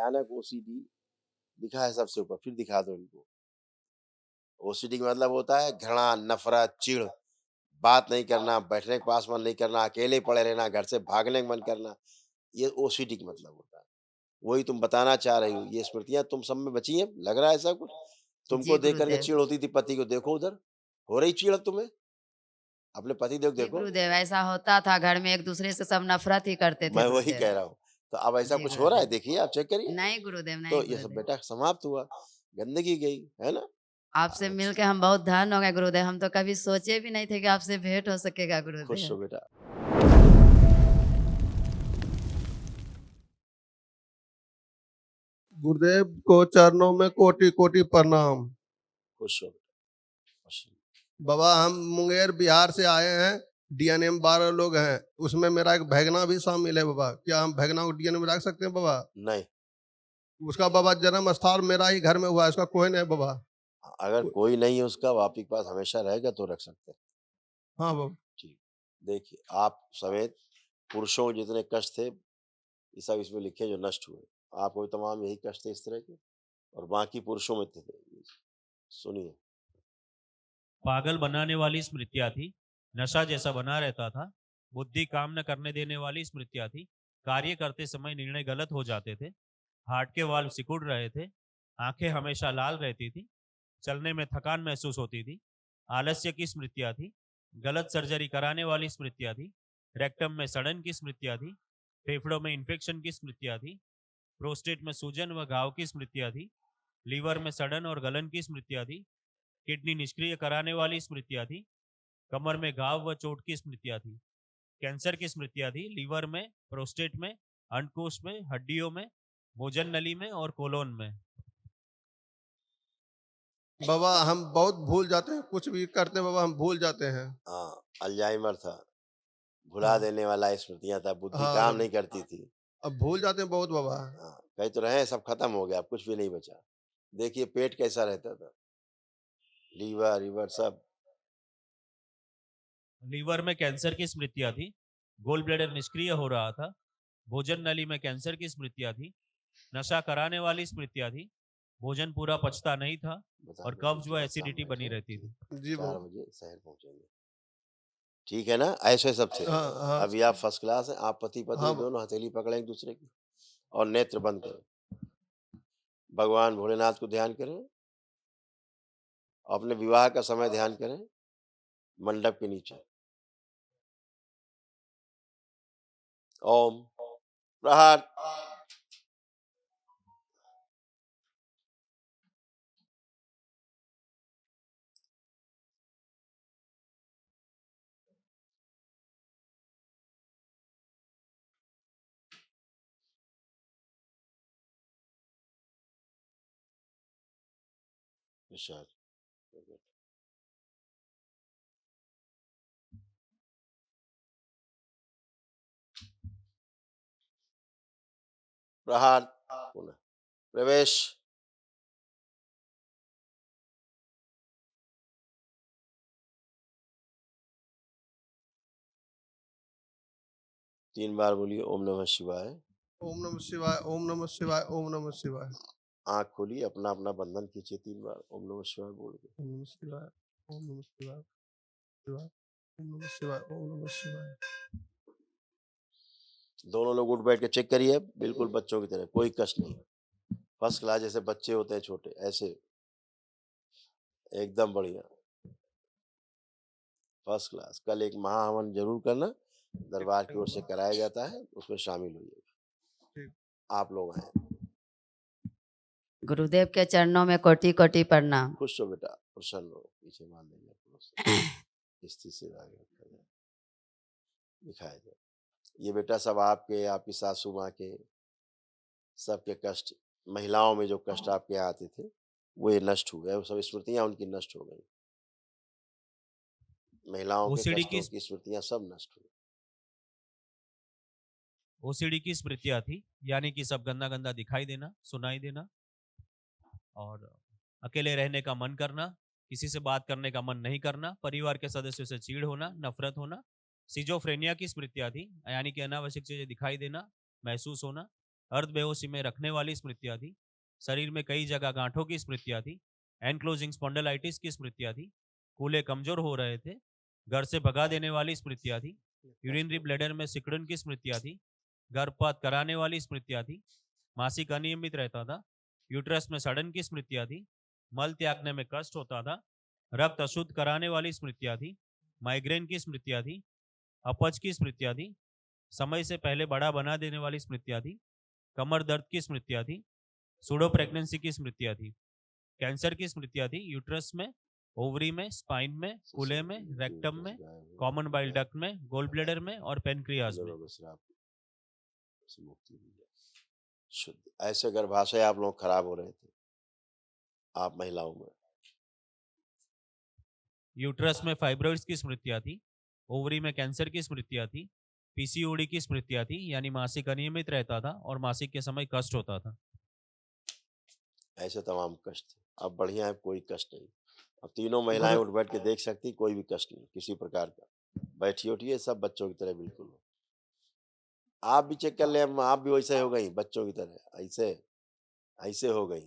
भयानक ओसीडी लिखा है सबसे ऊपर, फिर दिखा दो इनको। ओसीडी का मतलब होता है घृणा, नफरत, चिढ़, बात नहीं करना, बैठने के पास मन नहीं करना, अकेले पड़े रहना, घर से भागने का मन करना, ये ओसीडी का मतलब होता है। वही तुम बताना चाह रही हो, ये स्मृतियाँ तुम सब में बची हैं? लग रहा है ऐसा कुछ? तुमको जी देख कर के गुरुदेव। चिढ़ होती थी पति को, देखो उधर, हो रही चिढ़ अब तुम्हें? अपने पतिदेव को जी देखो। गुरुदेव, ऐसा होता था घर में, एक दूसरे से सब नफरत ही करते थे मैं वही गुरुदेव। कह रहा हूँ। तो अब ऐसा जी कुछ हो रहा है, गुरुदेव। देखिए आप चेक करिए। नहीं गुरुदेव, तो नहीं ये सब गुरुदेव। बेटा समाप्त हुआ, गंदगी गई, है ना? आपसे अच्छा, मिलके हम बहुत धन्य हो गए गुरुदेव, हम तो कभी सोचे भी नहीं थे कि आपसे भेंट हो सकेगा खुश हो गुरुदेव। बेटा, गुरुदेव को चरणों में कोटि कोटि प्रणाम। खुश हो बेटा, खुश हो। बाबा हम मुंगेर बिहार से आए हैं, डीएनए में 12 लोग हैं, उसमें मेरा एक भगना भी शामिल है बाबा। क्या हम भगना को डीएनए में रख सकते हैं बाबा? नहीं, उसका बाबा जन्म स्थान मेरा ही घर में हुआ है, उसका कोई नहीं बाबा। अगर कोई नहीं है उसका, वो आपके पास हमेशा रहेगा तो रख सकते हैं। हाँ बाबा। जी, देखिए आप समेत पुरुषों को जितने कष्ट थे, ये सब इसमें लिखे जो नष्ट हुए। आपको भी तमाम यही कष्ट थे इस तरह के, और बाकी पुरुषों में थे। सुनिए। पागल बनाने वाली स्मृतियाँ थी, नशा जैसा बना रहता था, बुद्धि काम न करने देने वाली स्मृतियाँ थी, कार्य करते समय निर्णय गलत हो जाते थे, हार्ट के वाल्व सिकुड़ रहे थे, आंखें हमेशा लाल रहती थी, चलने में थकान महसूस होती थी, आलस्य की स्मृतियाँ थी, गलत सर्जरी कराने वाली स्मृतियाँ थी, रेक्टम में सड़न की स्मृतियाँ थी, फेफड़ों में इन्फेक्शन की स्मृतियाँ थी, प्रोस्टेट में सूजन व घाव की स्मृतियाँ थी, लीवर में सड़न और गलन की स्मृतियाँ थी, किडनी निष्क्रिय कराने वाली स्मृतियाँ थी, कमर में घाव व चोट की स्मृतियाँ थी, कैंसर की स्मृतियाँ थी, लीवर में, प्रोस्टेट में, अंडकोश में, हड्डियों में, भोजन नली में और कोलोन में। बाबा हम बहुत भूल जाते हैं, कुछ भी करते हैं बाबा हम भूल जाते हैं। हाँ, अल्जाइमर था, भुला हाँ देने वाला स्मृतियाँ था, बुद्धि हाँ काम बाबा, नहीं करती थी। अब भूल जाते हैं बहुत बाबा। हाँ, कह तो रहे हैं सब खत्म हो गया, अब कुछ भी नहीं बचा। देखिए पेट कैसा रहता था, लीवर सब। लीवर में कैंसर की स्मृतियाँ थी, गोल ब्लैडर निष्क्रिय हो रहा था, भोजन नली में कैंसर की स्मृतियाँ थी, नशा कराने वाली स्मृतियाँ थी, भोजन पूरा पचता नहीं था बता और दो कब्ज व टीचर शाम एसिडिटी में बनी ऐसे रहती थी। जी 4 बाबा। बजे शहर पहुँचेंगे। ठीक है ना? ऐसे सब थे। हाँ हाँ अभी आप फर्स्ट क्लास हैं, आप पति-पत्नी हाँ दोनों हथेली पकड़ें एक-दूसरे की और नेत्र बंद करें। भगवान भोलेनाथ को ध्यान करें, अपने विवाह का समय ध्यान करें, मंडप के नीचे। ओम प्रहार। विशाल। प्रहार। पुनः प्रवेश। तीन बार बोलिए ओम नमः शिवाय। ओम नमः शिवाय, ओम नमः शिवाय, ओम नमः शिवाय। आँख खोलिए, अपना-अपना बंधन खींचिए 3 बार ओम नमः शिवाय बोल के। ओम नमः शिवाय, ओम नमः शिवाय, शिवाय, ओम नमः शिवाय, ओम नमः शिवाय। दोनों लोग उठ बैठ के चेक करिए, बिल्कुल बच्चों की तरह, कोई कष्ट नहीं। फर्स्ट क्लास जैसे बच्चे होते हैं छोटे, ऐसे एकदम बढ़िया, फर्स्ट क्लास। कल एक महाहवन ज़रूर करना, दरबार की ओर से कराया जाता है, उसमें शामिल होइएगा। ठीक। आप लोग आएँ। गुरुदेव के चरणों में कोटि कोटि प्रणाम। खुश हो बेटा, प्रसन्न हो, पीछे मान लेंगे अपनों से, स्थिति से आगे रखा जाए, दिखाया जाए। ये बेटा सब आपके, आपकी सासू माँ के, सबके कष्ट, महिलाओं में जो कष्ट आपके यहाँ आते थे, वो ये नष्ट हुए, वो सब स्मृतियाँ उनकी नष्ट हो गई। महिलाओं के ओसीडी की कष्टों की स्मृतियाँ सब नष्ट हुई। ओसीडी की स्मृतियाँ थी, यानी कि सब गंदा गंदा दिखाई देना, सुनाई देना और अकेले रहने का मन करना, किसी से बात करने का मन नहीं करना, परिवार के सदस्यों से चीड़ होना, नफरत होना। सिजोफ्रेनिया की स्मृतियाँ थी, यानी कि अनावश्यक चीजें दिखाई देना, महसूस होना, अर्ध बेहोशी में रखने वाली स्मृतियां थी, शरीर में कई जगह गांठों की स्मृतियां थी, एनक्लोजिंग स्पॉन्डिलाइटिस की स्मृतियां थी, कूल्हे कमजोर हो रहे थे, घर से भगा देने वाली स्मृतियां थी, यूरिनरी ब्लैडर में सिकुड़न की स्मृतियां थी, गर्भपात कराने वाली स्मृतियां थी, मासिक अनियमित रहता था, यूट्रस में सड़न की स्मृतियां थी, मल त्यागने में कष्ट होता था, रक्त अशुद्ध कराने वाली स्मृतियां थी, माइग्रेन की स्मृतियां थी, अपच की स्मृतियां थी, समय से पहले बड़ा बना देने वाली स्मृतियां थी, कमर दर्द की स्मृतियां थी, सूडो प्रेगनेंसी की स्मृतियां थी, कैंसर की स्मृतियां थी, यूट्रस में, ओवरी में, स्पाइन में, कूल्हे में, रेक्टम में, कॉमन बाइल डक्ट में, गोल ब्लैडर में और पेनक्रियाज में। से मुक्ति मिल जाए। शुद्ध ऐसे गर्भाशय आप लोग खराब हो रहे थे, आप महिलाओं में। यूट्रस में फाइब्रॉइड्स की स्मृतियां थी, ओवरी में कैंसर की स्मृतियां थी, पीसीओडी की स्मृतियां थी, यानी मासिक अनियमित रहता था और मासिक के समय कष्ट होता था। ऐसे तमाम कष्ट थे। अब बढ़िया है, कोई कष्ट नहीं। अब तीनों महिलाएं उठ बैठ के देख सकती, कोई भी कष्ट नहीं किसी प्रकार का। बैठी उठिए, सब बच्चों की तरह बिल्कुल हो। आप भी चेक कर ले, आप भी वैसे हो गई बच्चों की तरह, ऐसे ऐसे हो गई।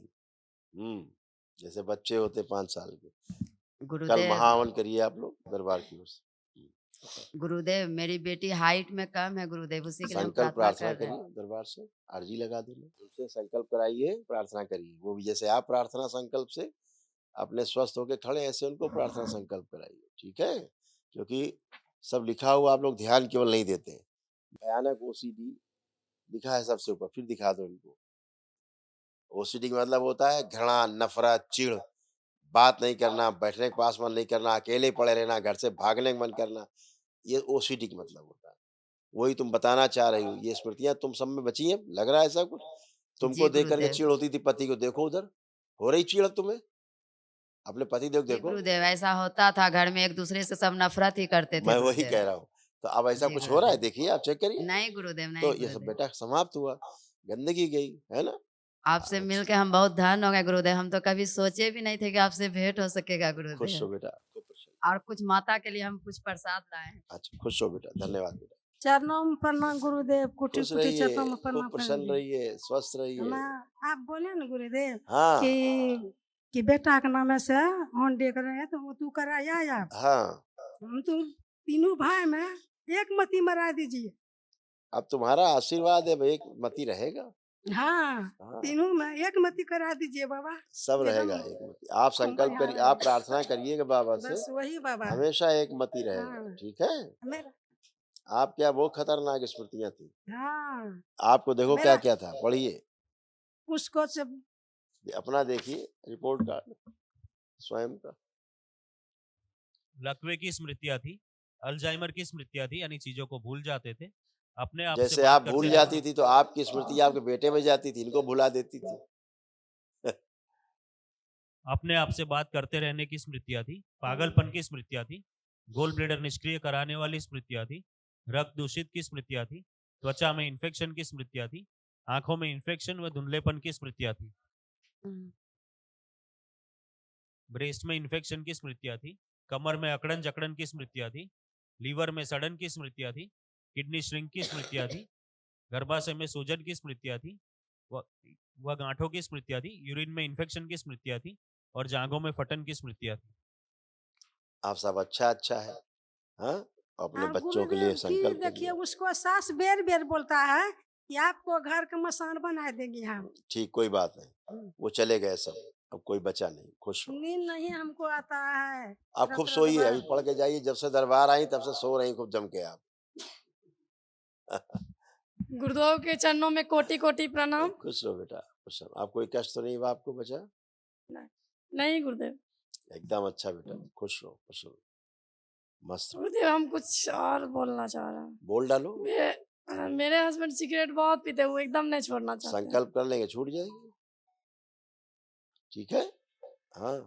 जैसे बच्चे होते 5 साल के। कल गुरुदेव महावन करिए आप लोग दरबार की ओर से। गुरुदेव मेरी बेटी हाइट में कम है गुरुदेव, उसी के लिए हम संकल्प प्रार्थना कर रहे हैं। करिए दरबार से, अर्जी लगा देना, उनसे संकल्प कराइए, प्रार्थना करिए। वो भी जैसे आप प्रार्थना संकल्प से अपने स्वस्थ होके खड़े, ऐसे उनको प्रार्थना संकल्प कराइए, ठीक है? क्योंकि सब लिखा हुआ आप लोग ध्यान केवल नहीं देते हैं। भयानक ओसीडी लिखा है सबसे ऊपर, फिर दिखा दो इनको। ओसीडी का मतलब होता है घृणा, नफरत, चिढ़, बात नहीं करना, बैठने के पास मन नहीं करना, अकेले पड़े रहना, घर से भागने का मन करना, ये ओसीडी का मतलब होता है। वही तुम बताना चाह रही हो, ये स्मृतियां तुम सब में बची हैं, लग रहा है ऐसा कुछ? तुमको जी देख करके गुरुदेव। चिढ़ होती थी पति को, देखो उधर हो रही चिढ़ तुम्हें, अपने पति देव जी देखो। गुरुदेव, ऐसा होता था घर में, एक दूसरे से सब नफरत ही करते थे मैं वही गुरुदेव। कह रहा हूँ, तो अब ऐसा जी कुछ हो रहा है, गुरुदेव। देखिए आप चेक करिए। नहीं गुरुदेव, तो नहीं ये सब गुरुदेव। बेटा समाप्त हुआ, गंदगी गई, है ना? आपसे मिलके हम बहुत धन्य हो गए गुरुदेव, हम तो कभी सोचे भी नहीं थे कि आपसे भेंट हो सकेगा खुश गुरुदेव। हो बेटा, खूब प्रसन्न। और कुछ माता के लिए हम कुछ प्रसाद लाए हैं। अच्छा, खुश हो बेटा, धन्यवाद बेटा। चरणों में प्रणाम गुरुदेव, कुटी खुश कुटी रहिए, चरणों में खूब प्रणाम प्रसन्न करेंगे। रहिए, स्वस्थ रहिए। मैं आप बोले ना गुरुदेव हाँ कि बेटा के नाम से होन डे कर रहे हैं, तो वो तू कराया आप हाँ, हम तो तीनों भाई में एक मती मरा दीजिए। अब तुम्हारा आशीर्वाद है भाई, एक मति रहेगा। हाँ, हाँ, तीनों में एक मती करा दीजिए बाबा। सब रहेगा एकदम एक मति। आप संकल्प करिए, आप प्रार्थना करिएगा बाबा से, बस वही बाबा। हमेशा एक मति रहेगा, हाँ। ठीक है? मेरा आप क्या वो खतरनाक स्मृतियां थी। हाँ, आपको देखो क्या मेरा क्या था, पढ़िए, उसको सब अपना देखिए रिपोर्ट कार्ड स्वयं का। लकवे की स्मृतियां थी, अल्जाइमर की स्मृतियां थी, यानी चीजों को भूल जाते थे, अपने आप से जैसे बात आप करते भूल रहने- जाती थी, तो आपकी स्मृति आपके बेटे में जाती थी, इनको भुला देती थी। अपने आप से बात करते रहने की स्मृतियां थी, पागलपन की स्मृतियां थी, गोल ब्लैडर निष्क्रिय कराने वाली स्मृतियां थी, रक्त दूषित की स्मृतियां थी, त्वचा में इन्फेक्शन की स्मृतियां थी, आंखों में इन्फेक्शन व धुंधलेपन की स्मृतियां थी, ब्रेस्ट में इन्फेक्शन की स्मृतियां थी, कमर में अकड़न जकड़न की स्मृतियां थी, लीवर में सड़न की स्मृतियां थी, किडनी श्रिंक की स्मृतियां थी, गर्भाशय में सूजन की स्मृतियां थी, वह गांठों की स्मृतियां थी, यूरिन में इन्फेक्शन की स्मृतियां थी और जांघों में फटन की स्मृतियां थी। आप सब अच्छा अच्छा है, हाँ? अपने और बच्चों के लिए गुरुदेव की संकल्प देखिए करिए। उसको सास बेर बेर बोलता है कि आपको घर का मसान बना देंगे हम। ठीक, कोई बात नहीं, वो चले गए सब, अब कोई बचा नहीं, खुश हो। नींद नहीं हमको आता है। आप खूब सोइए, अभी पढ़ के जाइए, जब से दरबार आई तब से सो रही खूब जम के आप। गुरुदेव के चरणों में कोटि कोटि प्रणाम। खुश रहो बेटा, खुश रहो। आप कोई कष्ट तो नहीं हुआ आपको बचा? नहीं गुरुदेव, एकदम अच्छा बेटा, खुश रहो, खुश रहो, मस्त रहो। गुरुदेव हम कुछ और बोलना चाह रहे हैं। बोल डालो, मेरे हस्बैंड सिगरेट बहुत पीते, वो एकदम नहीं छोड़ना चाहते हैं। संकल्प कर लेंगे, छूट जाएगी, ठीक है? हाँ,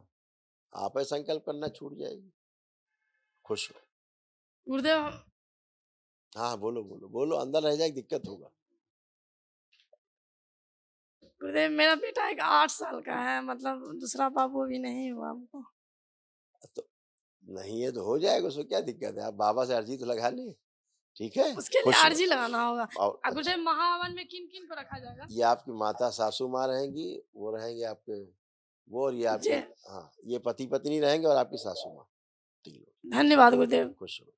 आप ही संकल्प करना, छूट जाएगी, खुश हो। गुरुदेव हाँ, बोलो बोलो बोलो, अंदर रह जाएगी, दिक्कत होगा। गुरुदेव मेरा बेटा एक 8 साल का है, मतलब दूसरा बाबू भी नहीं हुआ हमको। तो नहीं है तो हो जाएगा, उसमें क्या दिक्कत है? आप बाबा से अर्जी तो लगा लें, ठीक है, उसके लिए खुश रहो। अर्जी लगाना होगा। और अच्छा, गुरुदेव महाहवन में किन किन को रखा जाएगा? ये आपकी माता सासू माँ रहेंगी, वो रहेंगे आपके वो, और ये आपके जी हाँ, ये पति पत्नी रहेंगे और आपकी सासू माँ, 3 लोग। धन्यवाद गुरुदेव। खुश रहो।